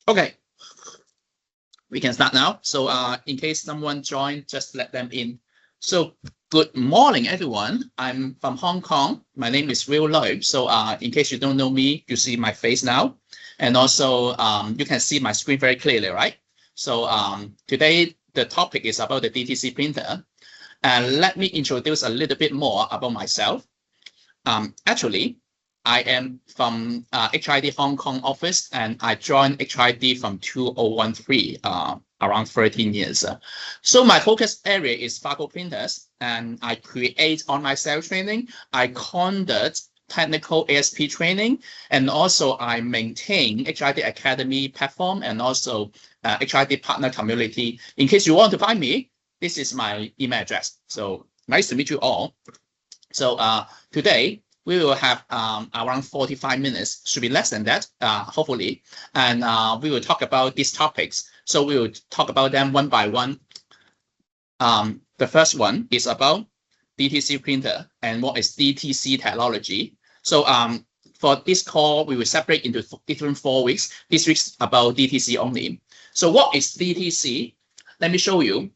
Okay, we can start now. So in case someone joined, just let them in. So good morning, everyone. I'm from Hong Kong. My name is Will Loeb. So in case you don't know me, you see my face now. And also you can see my screen very clearly, right? So today the topic is about the DTC printer. And let me introduce a little bit more about myself. Actually, I am from HID Hong Kong office, and I joined HID from 2013, around 13 years. So my focus area is Fargo printers, and I create online sales training. I conduct technical ASP training, and also I maintain HID Academy platform and also HID partner community. In case you want to find me, this is my email address. So nice to meet you all. So today, we will have around 45 minutes, should be less than that, hopefully. And we will talk about these topics. So we will talk about them one by one. The first one is about DTC printer and what is DTC technology. So for this call, we will separate into different 4 weeks. This week's about DTC only. So what is DTC? Let me show you.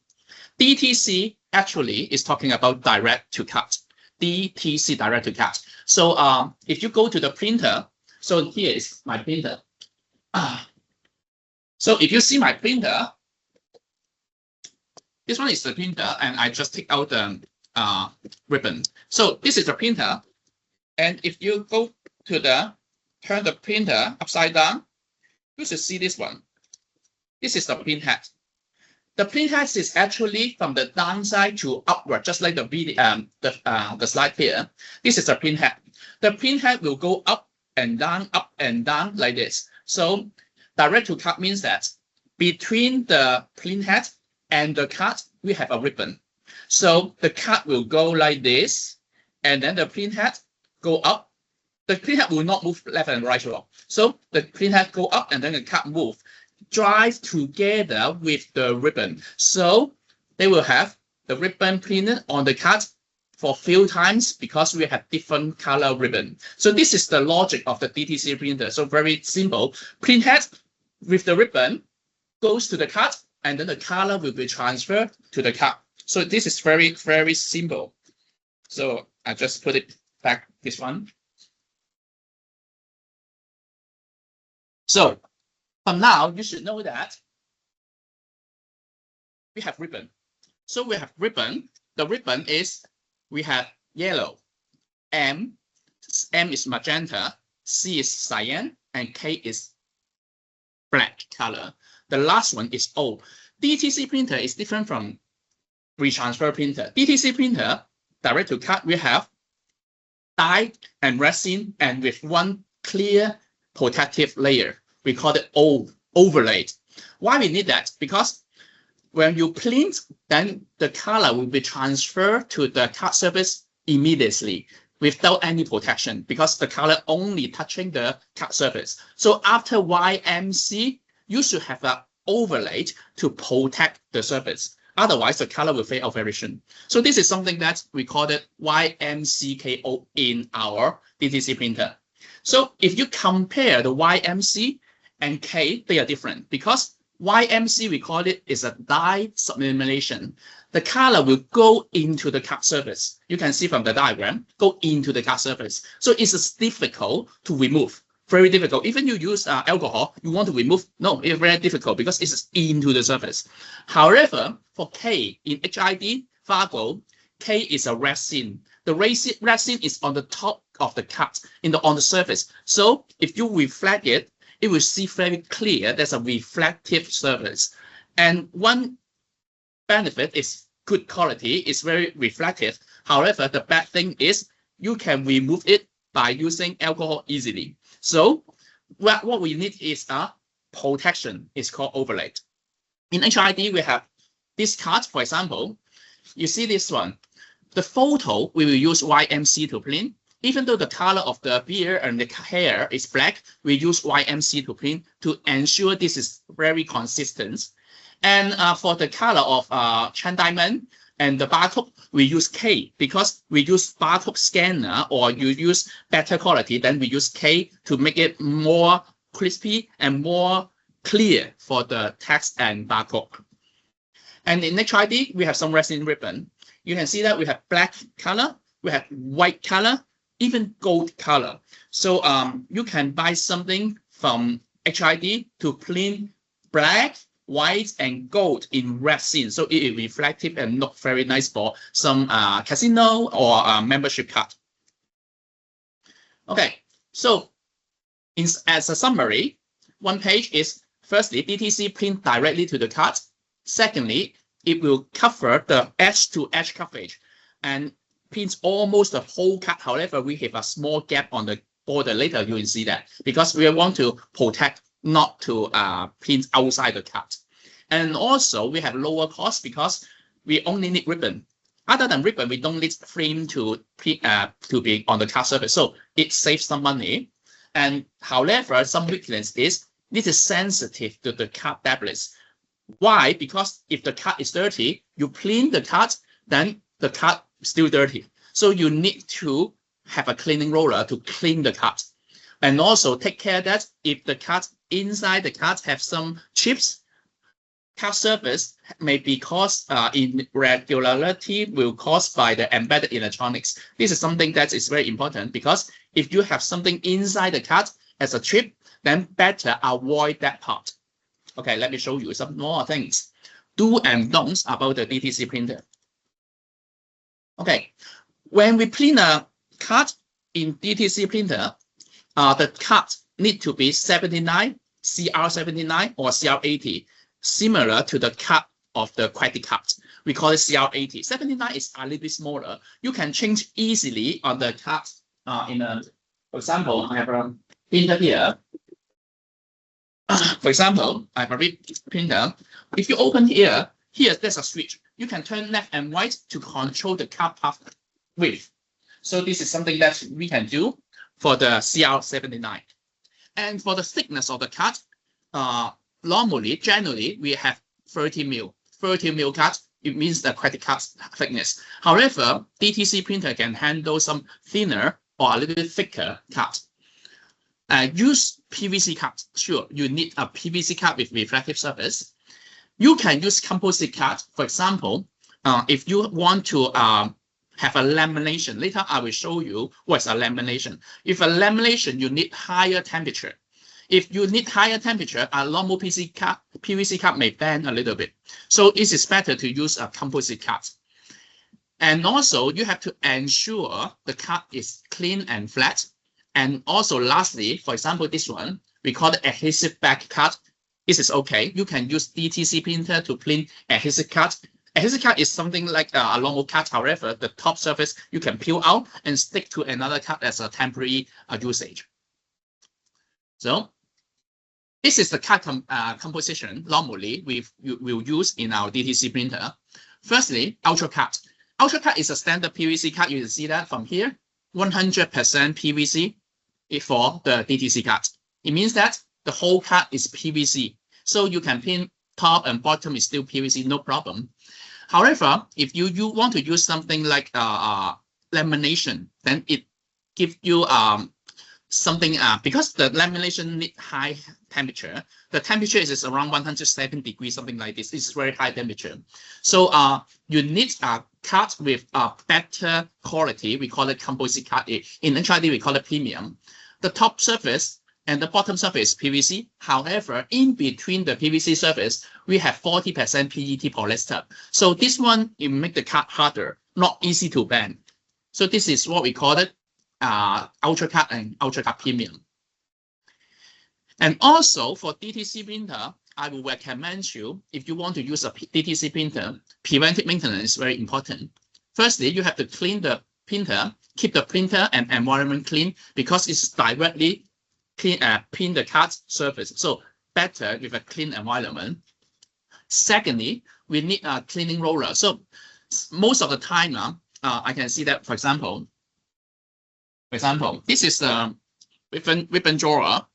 DTC actually is talking about direct to cut. DTC, direct to cut. So if you go to the printer, so here is my printer. So if you see my printer, this one is the printer, and I just take out the ribbon. So this is the printer, and if you go to turn the printer upside down, you should see this one. This is the print head. The print head is actually from the downside to upward, just like the video, the slide here. This is the print head. The print head will go up and down like this. So direct to cut means that between the print head and the cut, we have a ribbon. So the cut will go like this, and then the print head go up. The print head will not move left and right. So the print head go up, and then the cut move. Drive together with the ribbon. So they will have the ribbon printed on the cut for a few times because we have different color ribbon. So this is the logic of the DTC printer. So very simple. Print head with the ribbon goes to the cut, and then the color will be transferred to the cut. So this is very, very simple. So I just put it back, this one. So from now, you should know that we have ribbon. So we have ribbon. The ribbon is, we have yellow, M is magenta, C is cyan, and K is black color. The last one is O. DTC printer is different from retransfer printer. DTC printer, direct to cut, we have dye and resin, and with one clear protective layer. We call it overlay. Why we need that? Because when you print, then the color will be transferred to the cut surface immediately without any protection, because the color only touching the cut surface. So after YMC, you should have an overlay to protect the surface. Otherwise, the color will fade out very soon. So this is something that we call it YMCKO in our DTC printer. So if you compare the YMC and K, they are different, because YMC, we call it, is a dye sublimation. The color will go into the cut surface. You can see from the diagram, go into the cut surface. So it's difficult to remove, very difficult. Even you use alcohol, you want to remove, no, it's very difficult because it's into the surface. However, for K in HID, Fargo, K is a resin. The resin is on the top of the cut, on the surface. So if you reflect it, it will see very clear there's a reflective surface. And one benefit is good quality, it's very reflective. However, the bad thing is you can remove it by using alcohol easily. So what we need is a protection. It's called overlay. In HID, we have this card, for example. You see this one. The photo, we will use YMC to print. Even though the color of the beard and the hair is black, we use YMC to print to ensure this is very consistent. And for the color of Chan Diamond and the barcode, we use K because we use barcode scanner, or you use better quality, then we use K to make it more crispy and more clear for the text and barcode. And in HID, we have some resin ribbon. You can see that we have black color, we have white color, even gold color. So you can buy something from HID to print black, white, and gold in resin. So it is reflective and look very nice for some casino or membership card. Okay, so as a summary, one page is firstly, DTC print directly to the card. Secondly, it will cover the edge-to-edge coverage and print almost the whole card. However, we have a small gap on the border. Later, you will see that because we want to protect not to print outside the card. And also, we have lower cost because we only need ribbon. Other than ribbon, we don't need frame to be on the card surface. So it saves some money. And however, some weakness is this is sensitive to the card tablets. Why? Because if the card is dirty, you clean the card, then the card is still dirty. So you need to have a cleaning roller to clean the card. And also take care that if the card inside the card have some chips, card surface may be caused irregularity will caused by the embedded electronics. This is something that is very important because if you have something inside the card as a chip, then better avoid that part. Okay, let me show you some more things. Do and don'ts about the DTC printer. Okay, when we print a card in DTC printer, the card need to be 79, CR79 or CR80, similar to the card of the credit card. We call it CR80. 79 is a little bit smaller. You can change easily on the card. For example, I have a printer here. For example, I have a printer. If you open here, there's a switch. You can turn left and right to control the card path width. So this is something that we can do for the CR79. And for the thickness of the card, generally, we have 30 mil. 30 mil card, it means the credit card thickness. However, DTC printer can handle some thinner or a little bit thicker card. Use PVC card. Sure, you need a PVC card with reflective surface. You can use composite card. For example, if you want to have a lamination, later I will show you what's a lamination. If a lamination, you need higher temperature. If you need higher temperature, a normal PVC card may bend a little bit. So it is better to use a composite card. And also, you have to ensure the card is clean and flat. And also, lastly, for example, this one, we call it adhesive back card. This is okay. You can use DTC printer to print adhesive card. Adhesive card is something like a normal card. However, the top surface you can peel out and stick to another card as a temporary usage. So this is the card composition normally we will use in our DTC printer. Firstly, Ultra card. Ultra card is a standard PVC card. You can see that from here, 100% PVC for the DTC card. It means that the whole card is PVC. So you can print top and bottom is still PVC, no problem. However, if you want to use something like lamination, then it gives you something because the lamination need high temperature. The temperature is around 107 degrees, something like this. It's very high temperature. So you need a card with better quality. We call it composite card. In HID, we call it premium. The top surface and the bottom surface is PVC. However, in between the PVC surface, we have 40% PET polyester. So this one, it make the card harder, not easy to bend. So this is what we call it, Ultra card and Ultra card premium. And also for DTC printer, I will recommend you, if you want to use a DTC printer, preventive maintenance is very important. Firstly, you have to clean the printer, keep the printer and environment clean because it's directly print the card surface. So better with a clean environment. Secondly, we need a cleaning roller. So most of the time, I can see that, for example, this is the ribbon drawer.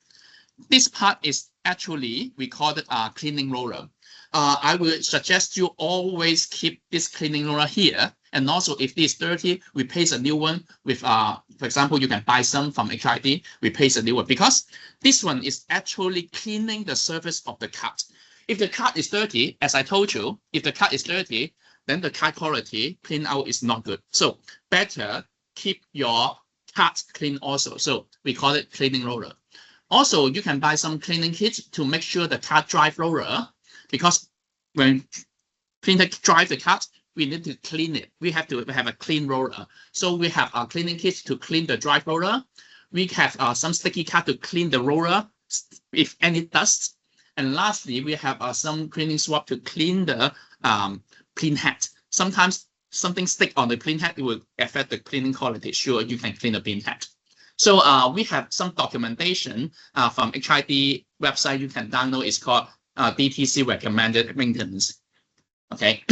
This part is actually we call it a cleaning roller. I would suggest you always keep this cleaning roller here. And also, if this is dirty, replace a new one with, for example, you can buy some from HID, replace a new one, because this one is actually cleaning the surface of the card. If the card is dirty, as I told you, if the card is dirty, then the card quality clean out is not good. So better keep your card clean also. So we call it cleaning roller. Also, you can buy some cleaning kits to make sure the card drive roller, because when printer drive the card, we need to clean it. We have to have a clean roller. So we have our cleaning kit to clean the drive roller. We have some sticky card to clean the roller if any dust. And lastly, we have some cleaning swab to clean the clean head. Sometimes something stick on the clean head, it will affect the cleaning quality. Sure, you can clean the clean head. So we have some documentation from HID website you can download. It's called DTC recommended maintenance. Okay.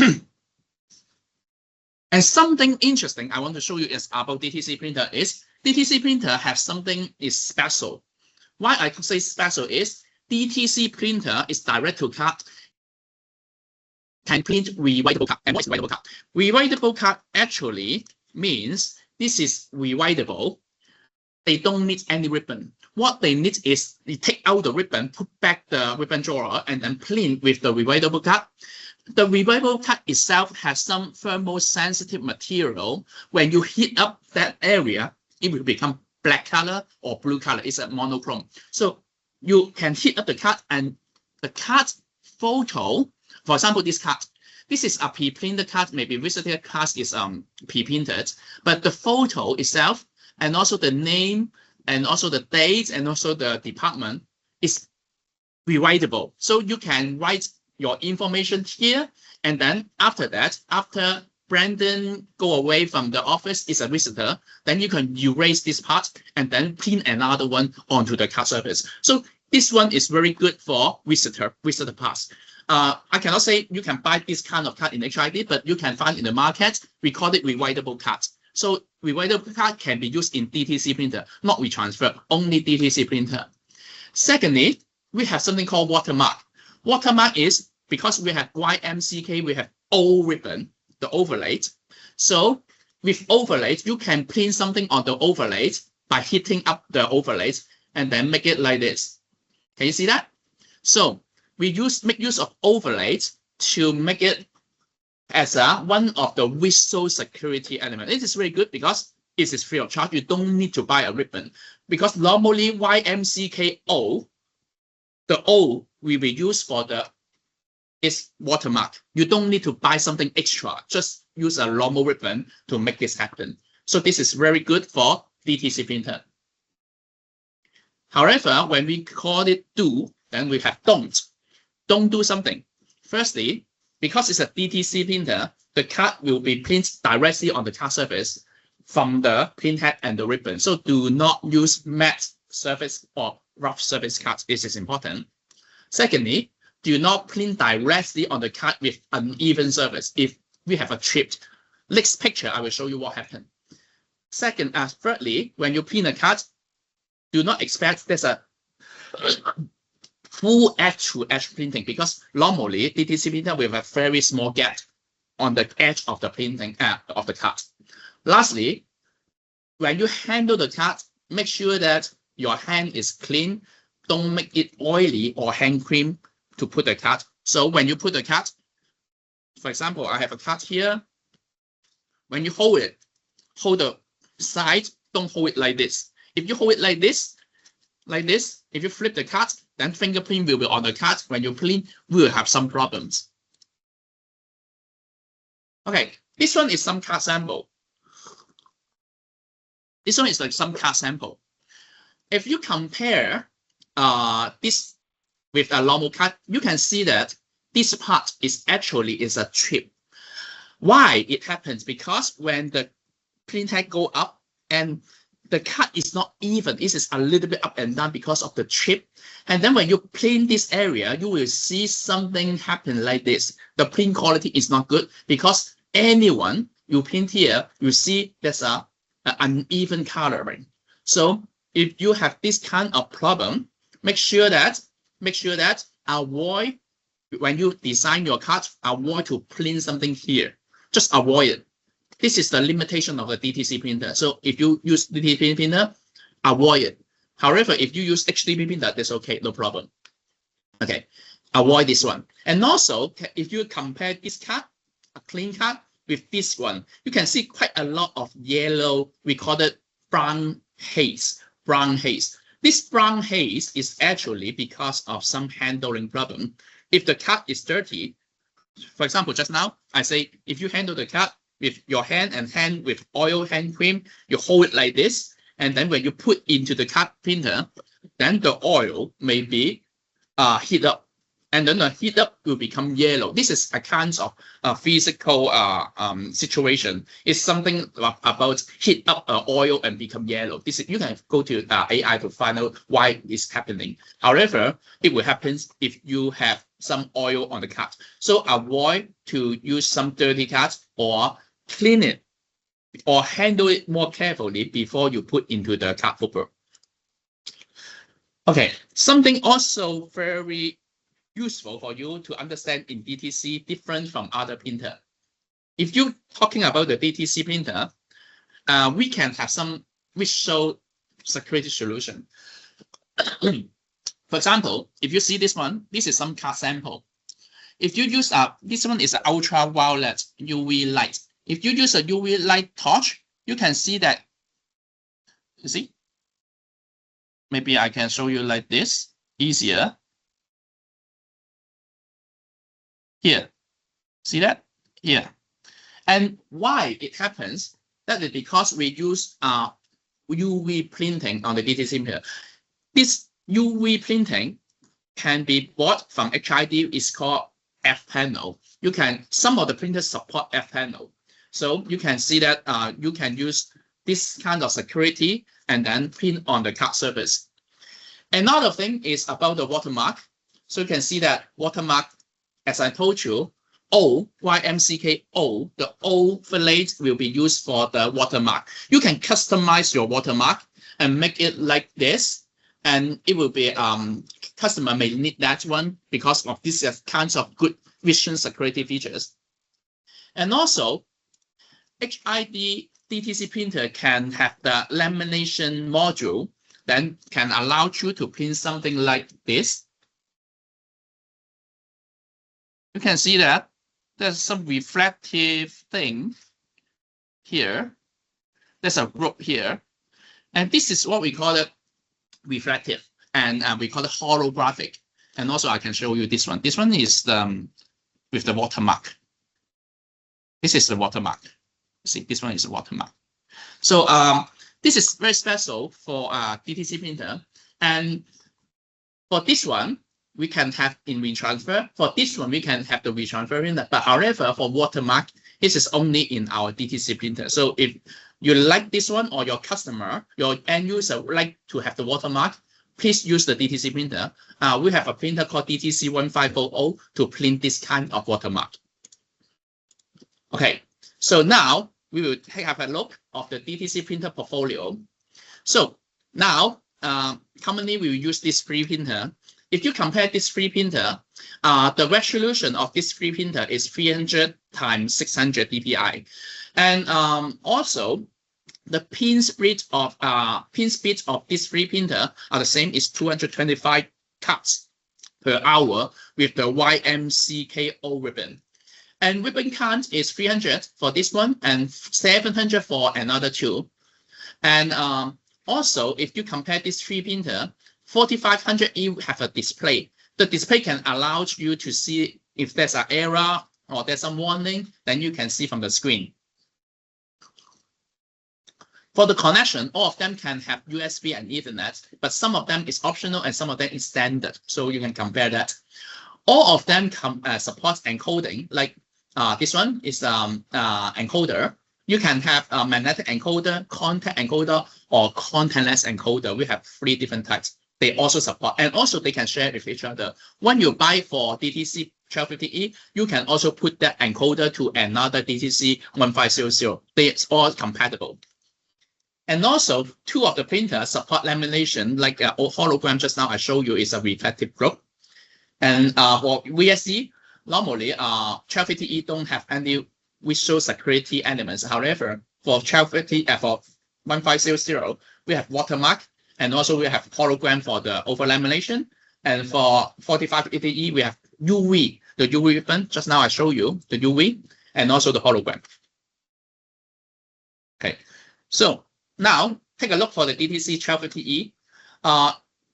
And something interesting I want to show you is about DTC printer is DTC printer has something is special. Why I say special is DTC printer is direct to card, can print rewritable card. And what is rewritable card? Rewritable card actually means this is rewritable. They don't need any ribbon. What they need is you take out the ribbon, put back the ribbon drawer, and then print with the rewritable card. The rewritable card itself has some thermal-sensitive material. When you heat up that area, it will become black color or blue color. It's a monochrome. So you can heat up the card, and the card photo, for example, this card. This is a pre-printed card. Maybe visitor card is pre-printed, but the photo itself and also the name and also the date and also the department is rewritable. So you can write your information here, and then after that, after Brandon go away from the office, is a visitor, then you can erase this part and then print another one onto the card surface. So this one is very good for visitor parts. I cannot say you can buy this kind of card in HID, but you can find in the market. We call it rewritable card. So rewritable card can be used in DTC printer, not WeTransfer, only DTC printer. Secondly, we have something called watermark. Watermark is because we have YMCK, we have O ribbon, the overlay. So with overlay, you can print something on the overlay by heating up the overlay and then make it like this. Can you see that? So we make use of overlays to make it as one of the visual security elements. This is very good because it is free of charge. You don't need to buy a ribbon because normally YMCKO, the O we will use for the is watermark. You don't need to buy something extra. Just use a normal ribbon to make this happen. So this is very good for DTC printer. However, when we call it do, then we have don't. Don't do something. Firstly, because it's a DTC printer, the card will be printed directly on the card surface from the print head and the ribbon. So do not use matte surface or rough surface cards. This is important. Secondly, do not print directly on the card with uneven surface. If we have a chipped, next picture, I will show you what happened. Thirdly, when you print a card, do not expect there's a full edge-to-edge printing because normally DTC printer will have a very small gap on the edge of the printing of the card. Lastly, when you handle the card, make sure that your hand is clean. Don't make it oily or hand cream to put the card. So when you put the card, for example, I have a card here. When you hold it, hold the side, don't hold it like this. If you hold it like this, if you flip the card, then fingerprint will be on the card. When you print, we will have some problems. Okay, this one is some card sample. This one is like some card sample. If you compare this with a normal card, you can see that this part is actually a chip. Why it happens? Because when the print head go up and the cut is not even, it is a little bit up and down because of the chip. And then when you print this area, you will see something happen like this. The print quality is not good because anyone you print here, you see there's an uneven coloring. So if you have this kind of problem, make sure that make sure that avoid, when you design your card, avoid to print something here. Just avoid it. This is the limitation of the DTC printer. So if you use DTC printer, avoid it. However, if you use HDP printer, that's okay, no problem. Okay, avoid this one. And also, if you compare this card, a clean card, with this one, you can see quite a lot of yellow, we call it brown haze. Brown haze. This brown haze is actually because of some handling problem. If the card is dirty, for example, just now, I say, if you handle the card with your hand and hand with oil hand cream, you hold it like this, and then when you put into the card printer, then the oil may be heat up, and then the heat up will become yellow. This is a kind of physical situation. It's something about heat up oil and become yellow. This is, you can go to AI to find out why it's happening. However, it will happen if you have some oil on the card. So avoid to use some dirty cards or clean it or handle it more carefully before you put into the card hopper. Okay, something also very useful for you to understand in DTC, different from other printer. If you're talking about the DTC printer, we can have some visual security solution. For example, if you see this one, this is some card sample. If you use this one is an ultraviolet UV light. If you use a UV light torch, you can see that, you see? Maybe I can show you like this, easier. Here, see that? Here. And why it happens, that is because we use UV printing on the DTC printer. This UV printing can be bought from HID, it's called F panel. You can, some of the printers support F panel. So you can see that you can use this kind of security and then print on the card surface. Another thing is about the watermark. So you can see that watermark, as I told you, O, YMCK-O, the O fillet will be used for the watermark. You can customize your watermark and make it like this, and it will be, customer may need that one because of these kinds of good vision security features. And also, HID DTC printer can have the lamination module, then can allow you to print something like this. You can see that there's some reflective thing here. There's a group here. And this is what we call it reflective. And we call it holographic. And also I can show you this one. This one is with the watermark. This is the watermark. See, this one is the watermark. So this is very special for DTC printer. And for this one, we can have in WeTransfer. For this one, we can have the WeTransfer printer. But however, for watermark, this is only in our DTC printer. So if you like this one or your customer, your end user would like to have the watermark, please use the DTC printer. We have a printer called DTC 1500 to print this kind of watermark. Okay, so now we will have a look of the DTC printer portfolio. So now, commonly we will use this free printer. If you compare this free printer, the resolution of this free printer is 300 × 600 dpi, and also the pin speed of this free printer are the same, is 225 cuts per hour with the YMCK-O ribbon. And ribbon count is 300 for this one and 700 for another two. And also, if you compare this free printer, 4500 you have a display. The display can allow you to see if there's an error or there's some warning, then you can see from the screen. For the connection, all of them can have USB and Ethernet, but some of them is optional and some of them is standard. So you can compare that. All of them support encoding, like this one is encoder. You can have a magnetic encoder, contact encoder, or contactless encoder. We have 3 different types. They also support, and also they can share with each other. When you buy for DTC 1250E, you can also put that encoder to another DTC 1500. They're all compatible. And also, 2 of the printers support lamination, like hologram just now I showed you is a reflective group. And for VSE, normally 1250E don't have any visual security elements. However, for 1250 for 1500, we have watermark, and also we have hologram for the over lamination. And for 4580E, we have UV, the UV ribbon. Just now I show you the UV and also the hologram. Okay, so now take a look for the DTC 1250E.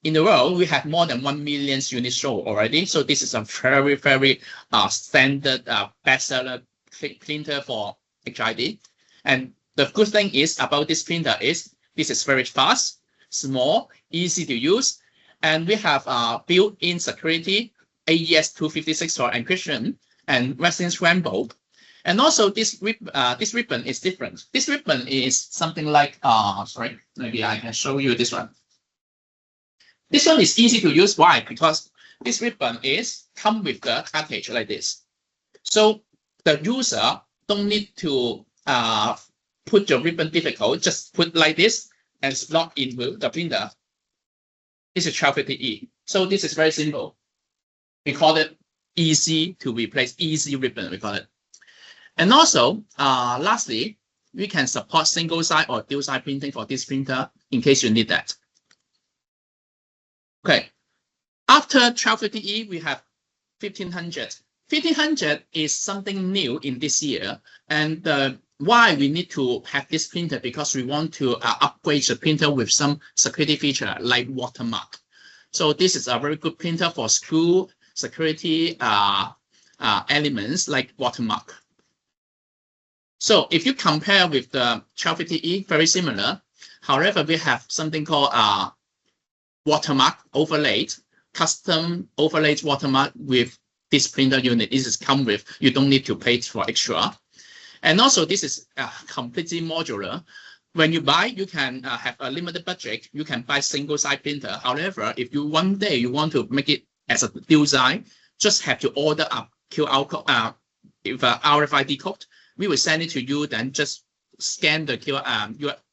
In the world, we have more than 1 million units sold already. So this is a very, very standard bestseller printer for HID. And the good thing is about this printer is this is very fast, small, easy to use, and we have built-in security, AES 256 for encryption, and resin scramble. And also this ribbon is different. This ribbon is something like sorry, maybe I can show you this one. This one is easy to use. Why? Because this ribbon is come with the cartridge like this. So the user don't need to put the ribbon difficult. Just put like this and slot in with the printer. This is 1250E. So this is very simple. We call it easy to replace, easy ribbon, we call it. And also, lastly, we can support single side or dual side printing for this printer in case you need that. Okay, after 1250E, we have 1500. 1500 is something new in this year. And why we need to have this printer? Because we want to upgrade the printer with some security feature like watermark. So this is a very good printer for screw security elements like watermark. So if you compare with the 1250E, very similar. However, we have something called watermark overlaid, custom overlaid watermark with this printer unit. This is come with, you don't need to pay for extra. And also this is completely modular. When you buy, you can have a limited budget. You can buy single side printer. However, if you one day you want to make it as a dual side, just have to order a QR code, with a RFID code. We will send it to you, then just scan the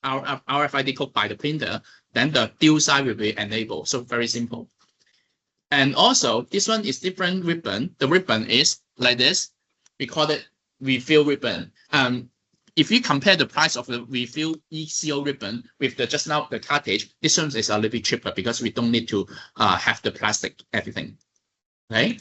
RFID code by the printer, then the dual side will be enabled. So very simple. And also, this one is different ribbon. The ribbon is like this. We call it refill ribbon. If you compare the price of the refill ECO ribbon with the just now the cartridge, this one is a little bit cheaper because we don't need to have the plastic everything. Okay.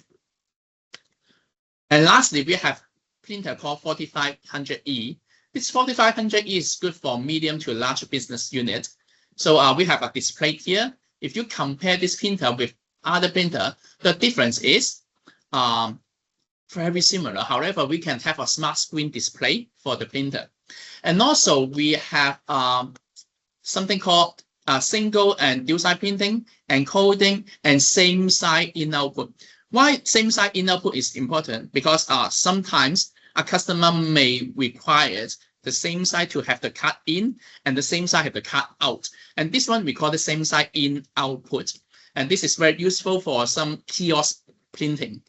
And lastly, we have printer called 4500E. This 4500E is good for medium to large business unit. So we have a display here. If you compare this printer with other printer, the difference is very similar. However, we can have a smart screen display for the printer. And also we have something called single and dual side printing, encoding, and same side in output. Why same side in output is important? Because sometimes a customer may require the same side to have the cut in and the same side have the cut out. And this one we call the same side in output. And this is very useful for some kiosk printing.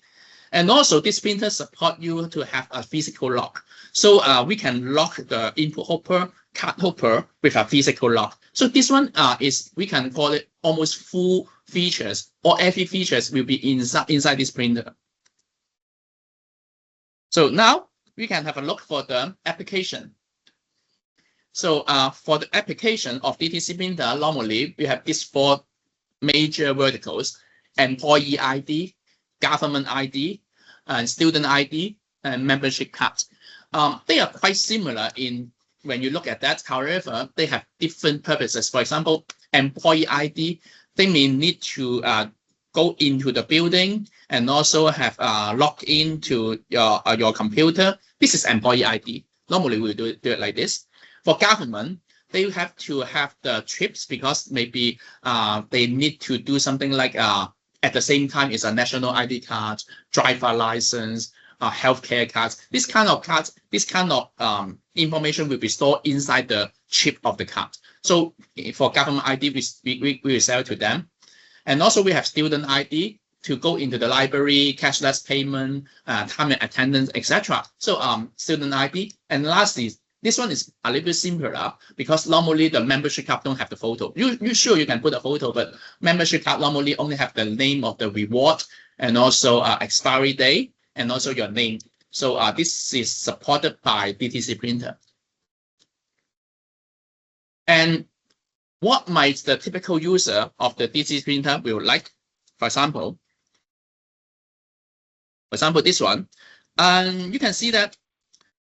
And also this printer support you to have a physical lock. So we can lock the input hopper, cut hopper with a physical lock. So this one is, we can call it almost full features, or every features will be inside this printer. So now we can have a look for the application. So for the application of DTC printer, normally we have these 4 major verticals: employee ID, government ID, and student ID, and membership card. They are quite similar in when you look at that. However, they have different purposes. For example, employee ID, they may need to go into the building and also have log into your computer. This is employee ID. Normally we do it like this. For government, they have to have the trips because maybe they need to do something like at the same time is a national ID card, driver license, healthcare cards. This kind of cards, this kind of information will be stored inside the chip of the card. So for government ID, we will sell to them. And also we have student ID to go into the library, cashless payment, time and attendance, etc. So student ID. And lastly, this one is a little bit simpler because normally the membership card don't have the photo. You sure you can put a photo, but membership card normally only have the name of the reward and also expiry date, and also your name. So this is supported by DTC Printer. And what might the typical user of the DTC Printer will like? For example, this one, and you can see that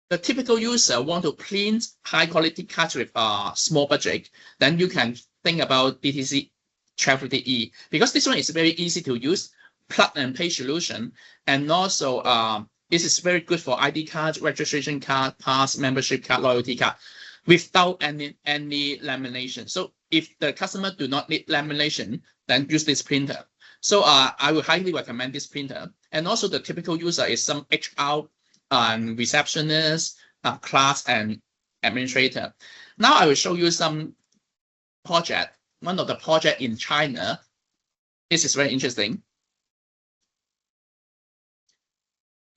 the typical user want to print high quality cards with a small budget, then you can think about DTC 1250E, because this one is very easy to use, plug and play solution, and also this is very good for ID card, registration card, pass, membership card, loyalty card, without any lamination. So if the customer do not need lamination, then use this printer. So I would highly recommend this printer. And also the typical user is some HR receptionist, class, and administrator. Now I will show you some project. One of the project in China. This is very interesting.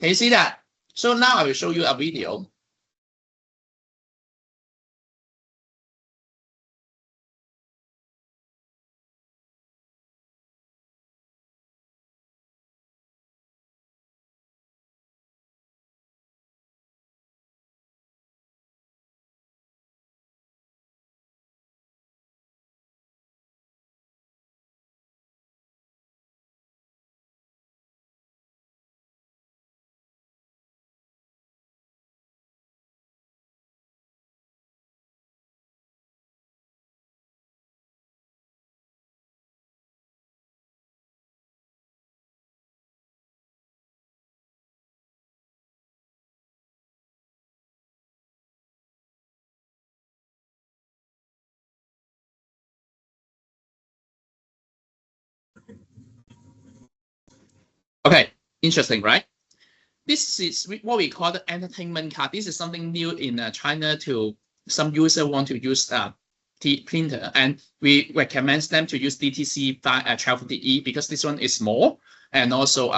Can you see that? So now I will show you a video. Okay, interesting, right? This is what we call the entertainment card. This is something new in China. To some user want to use printer, and we recommend them to use DTC 1250E because this one is small, and also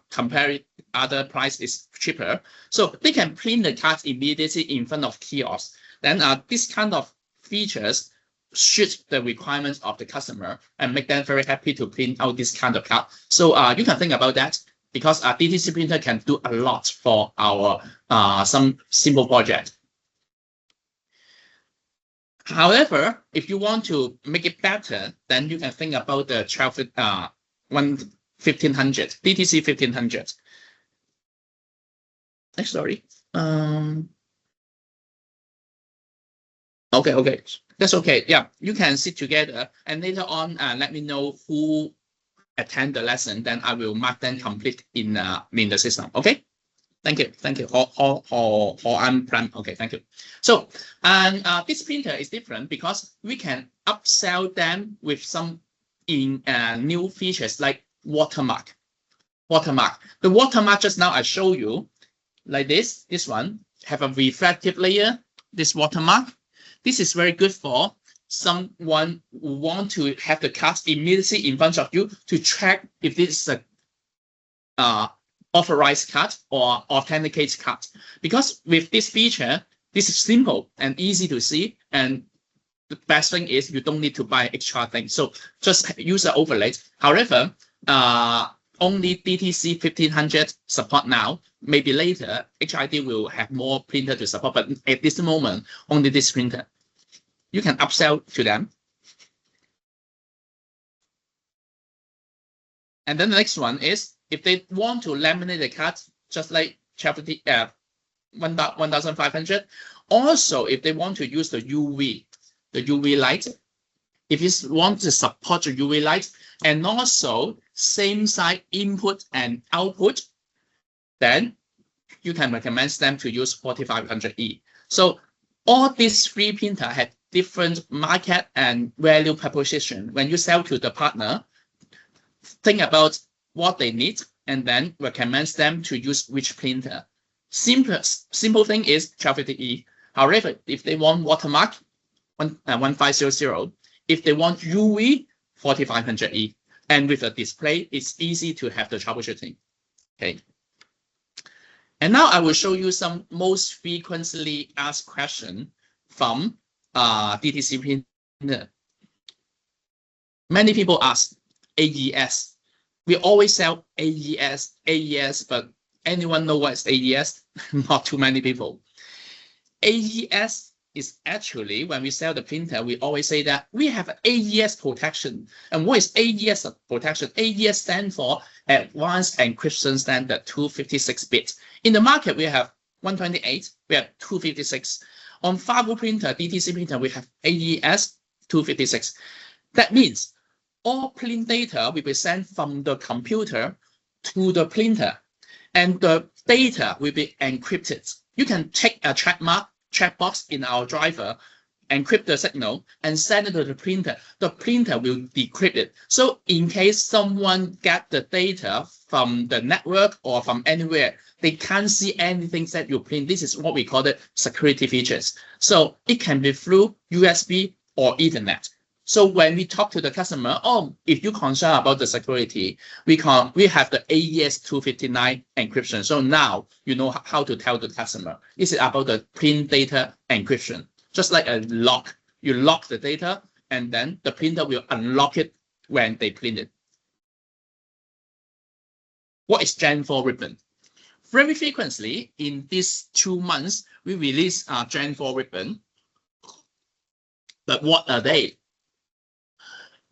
compared other price is cheaper. So they can print the cards immediately in front of kiosks. Then this kind of features suit the requirements of the customer and make them very happy to print out this kind of card. So you can think about that, because DTC Printer can do a lot for our some simple project. However, if you want to make it better, then you can think about the 1500 DTC 1500. Sorry. Okay. That's okay. Yeah, you can sit together, and later on, let me know who attend the lesson. Then I will mark them complete in the system. Okay. Thank you. Or I'm plan. Okay. Thank you. So, and this printer is different because we can upsell them with some new features like watermark. The watermark just now I show you, like this. This one have a reflective layer. This watermark. This is very good for someone who want to have the cards immediately in front of you to check if this is a authorized card or authenticated card. Because with this feature, this is simple and easy to see, and the best thing is you don't need to buy extra things. So just use the overlay. However, only DTC 1500 support now. Maybe later, HID will have more printer to support, but at this moment, only this printer. You can upsell to them. And then the next one is, if they want to laminate the cards, just like 1500. Also, if they want to use the UV light, if you want to support the UV light, and also same side input and output, then you can recommend them to use 4500E. So all these three printers have different market and value proposition. When you sell to the partner, think about what they need and then recommend them to use which printer. Simple thing is 1250E. However, if they want watermark, 1500. If they want UV, 4500E. And with a display, it's easy to have the troubleshooting. Okay. And now I will show you some most frequently asked questions from DTC Printer. Many people ask AES. We always sell AES, but anyone know what is AES? Not too many people. AES is actually, when we sell the printer, we always say that we have AES protection. And what is AES protection? AES stands for Advanced Encryption Standard 256-bit. In the market, we have 128, we have 256. On Fabu printer, DTC printer, we have AES 256. That means all print data will be sent from the computer to the printer, and the data will be encrypted. You can take a checkbox in our driver, encrypt the signal, and send it to the printer. The printer will decrypt it. So in case someone get the data from the network or from anywhere, they can't see anything that you print. This is what we call the security features. So it can be through USB or Ethernet. So when we talk to the customer, oh, if you're concerned about the security, we have the AES 259 encryption. So now you know how to tell the customer. This is about the print data encryption. Just like a lock, you lock the data, and then the printer will unlock it when they print it. What is Gen 4 ribbon? Very frequently, in these 2 months, we release Gen 4 ribbon. But what are they?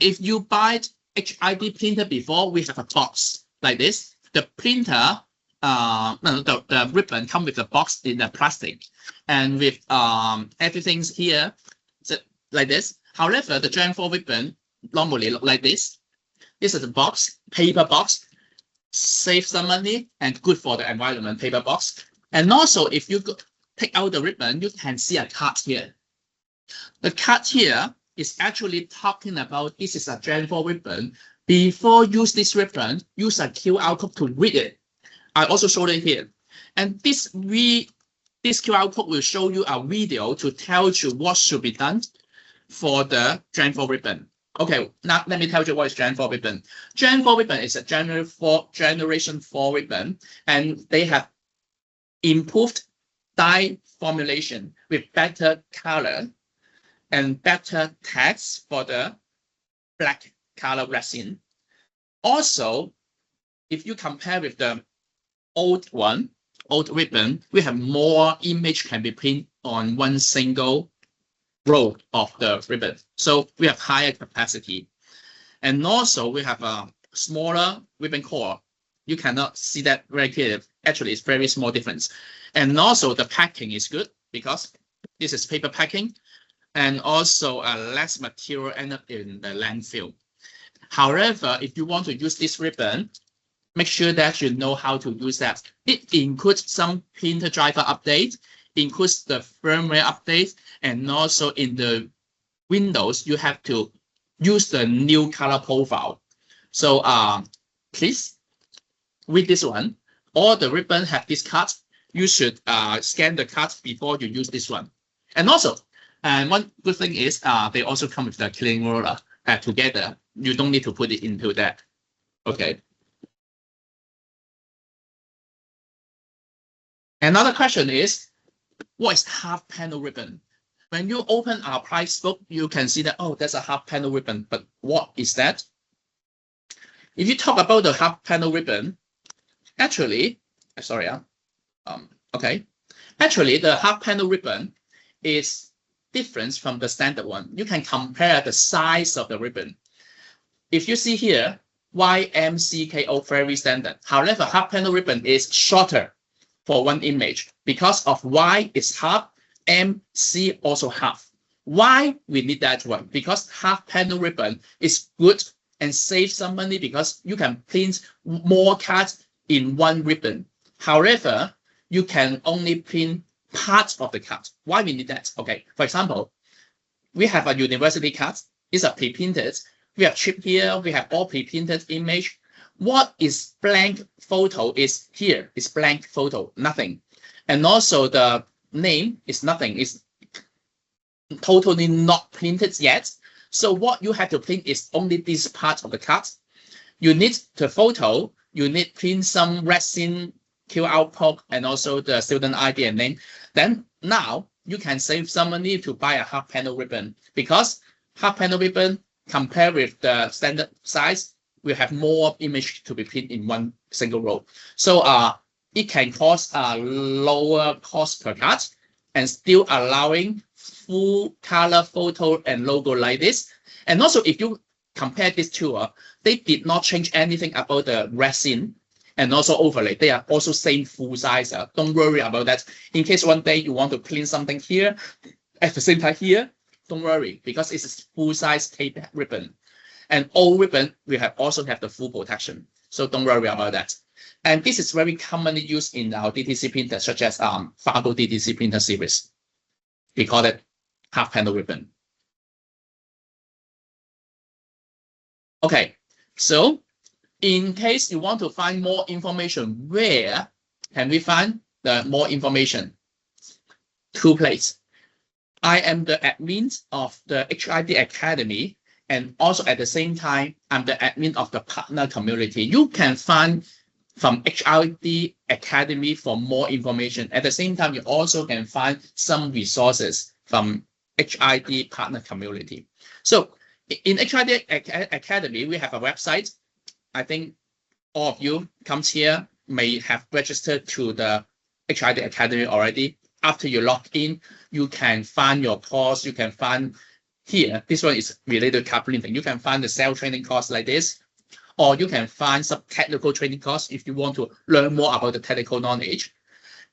If you buy HID printer before, we have a box like this. The printer, the ribbon come with a box in the plastic, and with everything's here, like this. However, the Gen 4 ribbon normally look like this. This is a box, paper box, save some money and good for the environment, paper box. And also, if you take out the ribbon, you can see a card here. The card here is actually talking about this is a Gen 4 ribbon. Before use this ribbon, use a QR code to read it. I also showed it here. And this QR code will show you a video to tell you what should be done for the Gen 4 ribbon. Okay, now let me tell you what is Gen 4 ribbon. Gen 4 ribbon is a Generation 4 ribbon, and they have improved dye formulation with better color and better text for the black color resin. Also, if you compare with the old ribbon, we have more image can be printed on one single row of the ribbon. So we have higher capacity. And also we have a smaller ribbon core. You cannot see that very clearly. Actually, it's very small difference. And also the packing is good because this is paper packing, and also less material end up in the landfill. However, if you want to use this ribbon, make sure that you know how to use that. It includes some printer driver update, includes the firmware update, and also in the Windows, you have to use the new color profile. So please read this one. All the ribbon have this card. You should scan the card before you use this one. And also, one good thing is they also come with the cleaning roller together. You don't need to put it into that. Okay. Another question is, what is half panel ribbon? When you open our price book, you can see that, oh, there's a half panel ribbon, but what is that? If you talk about the half panel ribbon, actually, actually the half panel ribbon is different from the standard one. You can compare the size of the ribbon. If you see here, YMCKO very standard. However, half panel ribbon is shorter for one image because of Y is half, MC also half. Why we need that one? Because half panel ribbon is good and save some money because you can print more cards in one ribbon. However, you can only print part of the card. Why we need that? Okay, for example, we have a university card. It's a pre-printed. We have chip here. We have all pre-printed image. What is blank photo is here. It's blank photo, nothing. And also the name is nothing. It's totally not printed yet. So what you have to print is only this part of the card. You need the photo. You need print some resin, QR code, and also the student ID and name. Then now you can save some money to buy a half panel ribbon because half panel ribbon compared with the standard size we have more image to be printed in one single row. So it can cost a lower cost per card and still allowing full color photo and logo like this. And also, if you compare these two, they did not change anything about the resin and also overlay. They are also same full size. Don't worry about that. In case one day you want to print something here, at the same time here, don't worry, because it's full size tape ribbon. And all ribbon will also have the full protection. So don't worry about that. And this is very commonly used in our DTC printer, such as Fargo DTC printer series. We call it half panel ribbon. Okay, so in case you want to find more information, where can we find the more information? Two places. I am the admin of the HID Academy, and also at the same time, I'm the admin of the partner community. You can find from HID Academy for more information. At the same time, you also can find some resources from HID partner community. So in HID Academy, we have a website. I think all of you comes here may have registered to the HID Academy already. After you log in, you can find your course. You can find here, this one is related to card printing. You can find the cell training course like this, or you can find some technical training course if you want to learn more about the technical knowledge.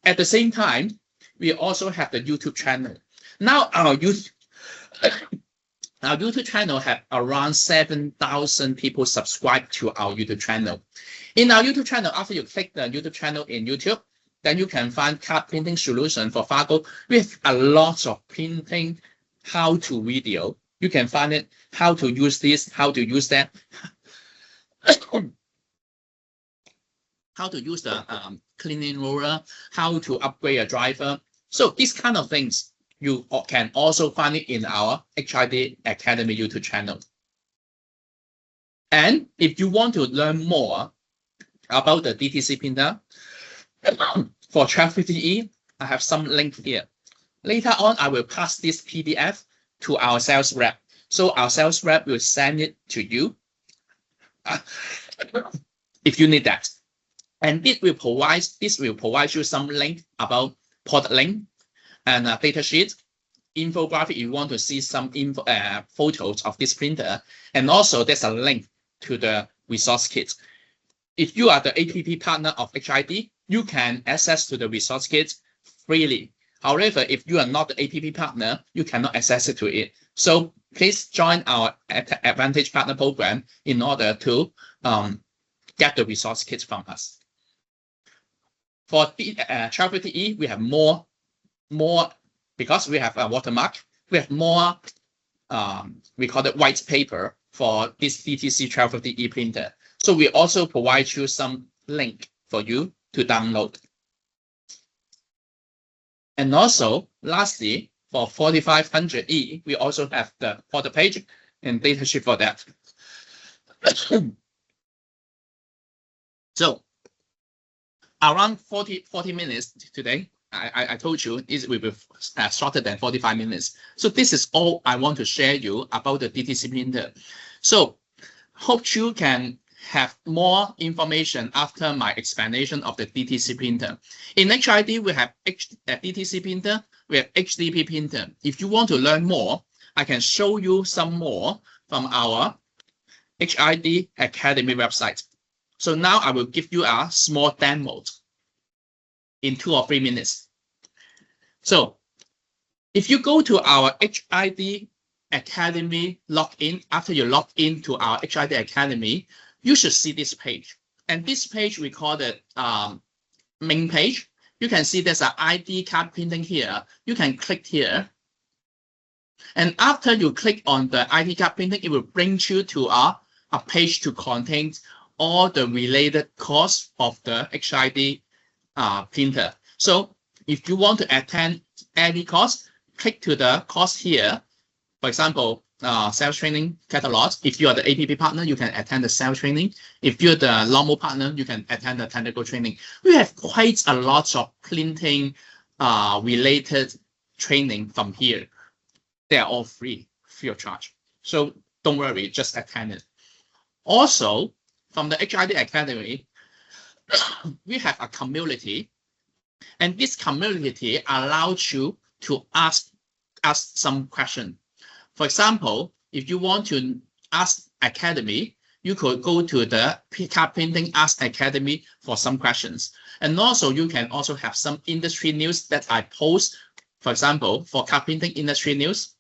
At the same time, we also have the YouTube channel. Now our YouTube channel have around 7,000 people subscribed to our YouTube channel. In our YouTube channel, after you click the YouTube channel in YouTube, then you can find card printing solution for Fargo with a lot of printing how-to video. You can find it, how to use this, how to use that, how to use the cleaning roller, how to upgrade a driver. So these kind of things, you can also find it in our HID Academy YouTube channel. And if you want to learn more about the DTC printer, for 1250E, I have some link here. Later on, I will pass this PDF to our sales rep. So our sales rep will send it to you if you need that. And this will provide you some link about product link and a data sheet, infographic if you want to see some photos of this printer. And also there's a link to the resource kit. If you are the APP partner of HID, you can access to the resource kit freely. However, if you are not the APP partner, you cannot access to it. So please join our Advantage Partner Program in order to get the resource kit from us. For 1250E, we have more, because we have a watermark, we have more, we call it white paper for this DTC 1250E printer. So we also provide you some link for you to download. And also, lastly, for 4500E, we also have the product page and data sheet for that. So, around 40 minutes today. I told you it will be shorter than 45 minutes. So this is all I want to share you about the DTC printer. So, hope you can have more information after my explanation of the DTC printer. In HID, we have DTC printer, we have HDP printer. If you want to learn more, I can show you some more from our HID Academy website. So now I will give you a small demo in 2 or 3 minutes. So if you go to our HID Academy login, after you log into our HID Academy, you should see this page. And this page, we call it main page. You can see there's an ID card printing here. You can click here. And after you click on the ID card printing, it will bring you to a page to contain all the related costs of the HID printer. So if you want to attend any course, click to the course here. For example, sales training catalog. If you are the APP partner, you can attend the sales training. If you're the normal partner, you can attend the technical training. We have quite a lot of printing related training from here. They are all free of charge. So don't worry, just attend it. Also, from the HID Academy, we have a community, and this community allows you to ask some question. For example, if you want to ask Academy, you could go to the Card Printing Ask Academy for some questions. And also, you can also have some industry news that I post. For example, for card printing industry news,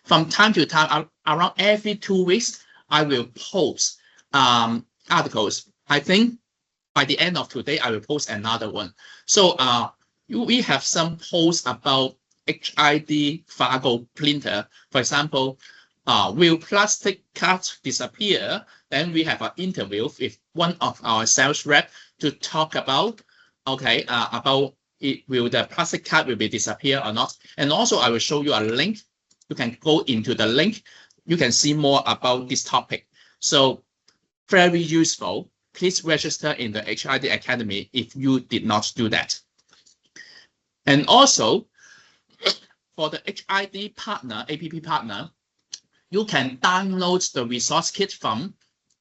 from time to time, around every 2 weeks, I will post articles. I think by the end of today, I will post another one. So we have some posts about HID Fargo printer. For example, will plastic cards disappear? Then we have an interview with one of our sales rep to talk about, about will the plastic card will be disappear or not. And also I will show you a link. You can go into the link. You can see more about this topic. So very useful. Please register in the HID Academy if you did not do that. And also for the HID partner, APP partner, you can download the resource kit from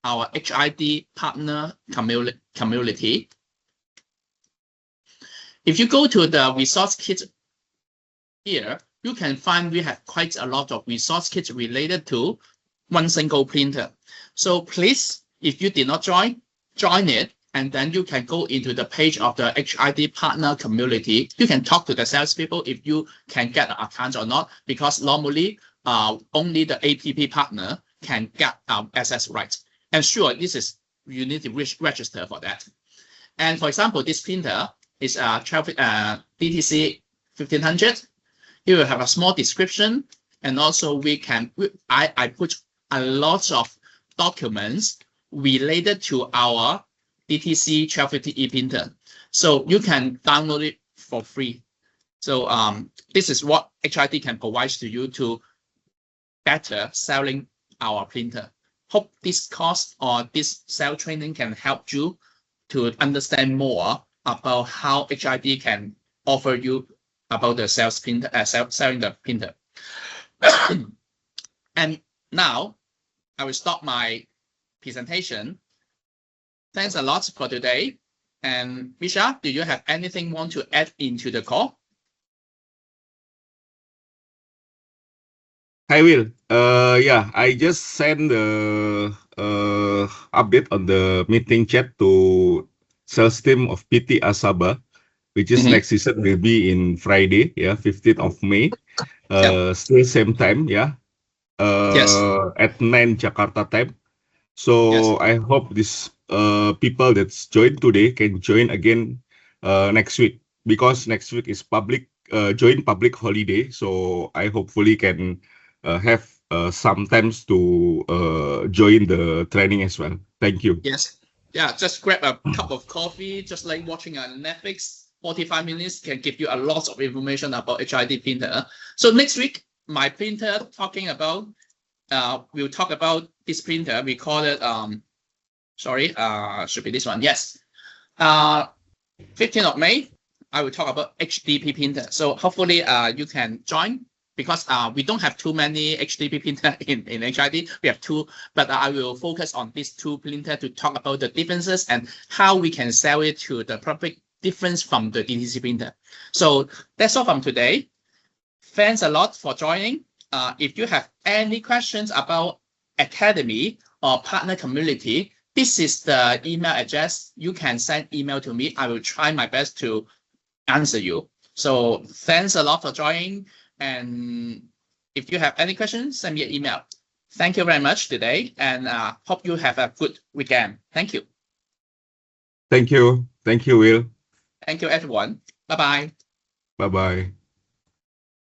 our HID partner community. If you go to the resource kit here, you can find we have quite a lot of resource kits related to one single printer. So please, if you did not join it, and then you can go into the page of the HID partner community. You can talk to the salespeople if you can get an account or not, because normally only the APP partner can get access rights. And sure, you need to register for that. And for example, this printer is DTC 1500. It will have a small description, and also I put a lot of documents related to our DTC 1250E printer. So you can download it for free. So this is what HID can provide to you to better selling our printer. Hope this course or this sales training can help you to understand more about how HID can offer you about the sales printer, selling the printer. And now I will stop my presentation. Thanks a lot for today. And Misha, do you have anything want to add into the call? Hi, Will. Yeah, I just sent the update on the meeting chat to sales team of PT Asaba, which is next season will be in Friday, 15th of May. Still same time, at 9 Jakarta time. So I hope this people that's joined today can join again next week, because next week is joint public holiday. So I hopefully can have some times to join the training as well. Thank you. Yes. Yeah, just grab a cup of coffee, just like watching a Netflix. 45 minutes can give you a lot of information about HID printer. So next week, my printer talking about, we'll talk about this printer. We call it, should be this one. Yes. 15th of May, I will talk about HDP printer. So hopefully you can join, because we don't have too many HDP printer in HID. We have two, but I will focus on these two printer to talk about the differences and how we can sell it to the public, difference from the DTC printer. So that's all from today. Thanks a lot for joining. If you have any questions about Academy or partner community, this is the email address. You can send email to me. I will try my best to answer you. So thanks a lot for joining. And if you have any questions, send me an email. Thank you very much today, and hope you have a good weekend. Thank you. Thank you. Thank you, Will. Thank you, everyone. Bye-bye. Bye-bye.